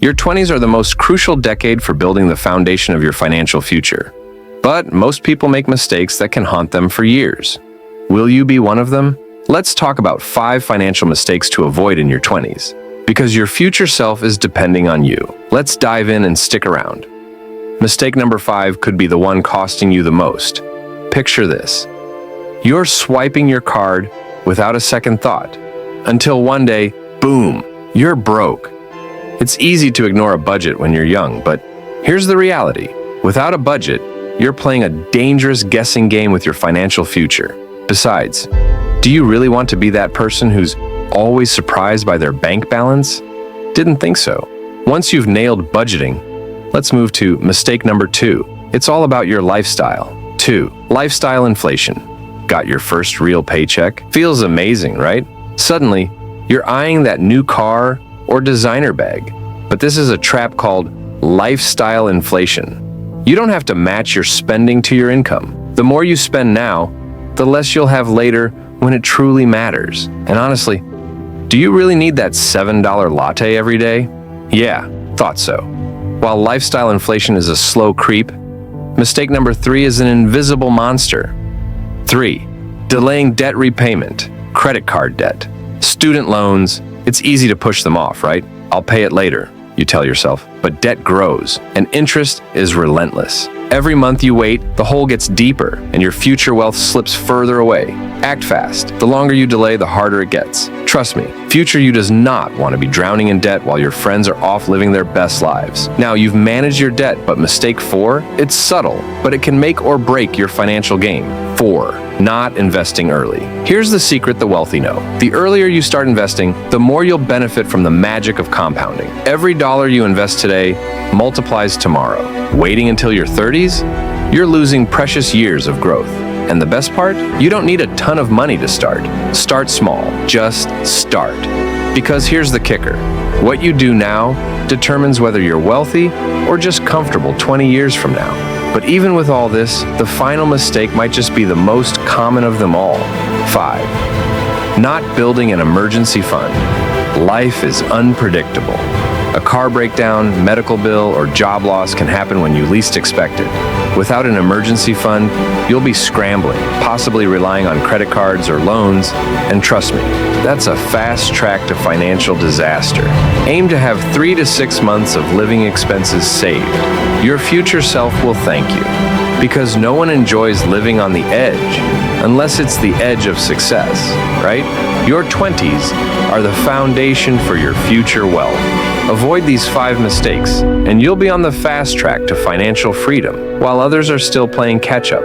Your 20s are the most crucial decade for building the foundation of your financial future. But most people make mistakes that can haunt them for years. Will you be one of them? Let's talk about 5 financial mistakes to avoid in your 20s. Because your future self is depending on you. Let's dive in and stick around. Mistake number 5 could be the one costing you the most. Picture this. You're swiping your card without a second thought. Until one day, boom, you're broke. It's easy to ignore a budget when you're young, but here's the reality. Without a budget, you're playing a dangerous guessing game with your financial future. Besides, do you really want to be that person who's always surprised by their bank balance? Didn't think so. Once you've nailed budgeting, let's move to mistake number 2. It's all about your lifestyle. 2. Lifestyle inflation. Got your first real paycheck? Feels amazing, right? Suddenly, you're eyeing that new car or designer bag. But this is a trap called lifestyle inflation. You don't have to match your spending to your income. The more you spend now, the less you'll have later when it truly matters. And honestly, do you really need that $7 latte every day? Yeah, thought so. While lifestyle inflation is a slow creep, mistake number 3 is an invisible monster. 3. Delaying debt repayment. Credit card debt. Student loans. It's easy to push them off, right? I'll pay it later, you tell yourself. But debt grows, and interest is relentless. Every month you wait, the hole gets deeper, and your future wealth slips further away. Act fast. The longer you delay, the harder it gets. Trust me, future you does not want to be drowning in debt while your friends are off living their best lives. Now, you've managed your debt, but mistake 4? It's subtle, but it can make or break your financial game. 4. Not investing early. Here's the secret the wealthy know. The earlier you start investing, the more you'll benefit from the magic of compounding. Every dollar you invest today multiplies tomorrow. Waiting until your 30s? You're losing precious years of growth. And the best part? You don't need a ton of money to start. Start small. Just start. Because here's the kicker. What you do now determines whether you're wealthy or just comfortable 20 years from now. But even with all this, the final mistake might just be the most common of them all. 5. Not building an emergency fund. Life is unpredictable. A car breakdown, medical bill, or job loss can happen when you least expect it. Without an emergency fund, you'll be scrambling, possibly relying on credit cards or loans, and trust me, that's a fast track to financial disaster. Aim to have 3 to 6 months of living expenses saved. Your future self will thank you, because no one enjoys living on the edge unless it's the edge of success, right? Your 20s are the foundation for your future wealth. Avoid these 5 mistakes, and you'll be on the fast track to financial freedom, while others are still playing catch-up.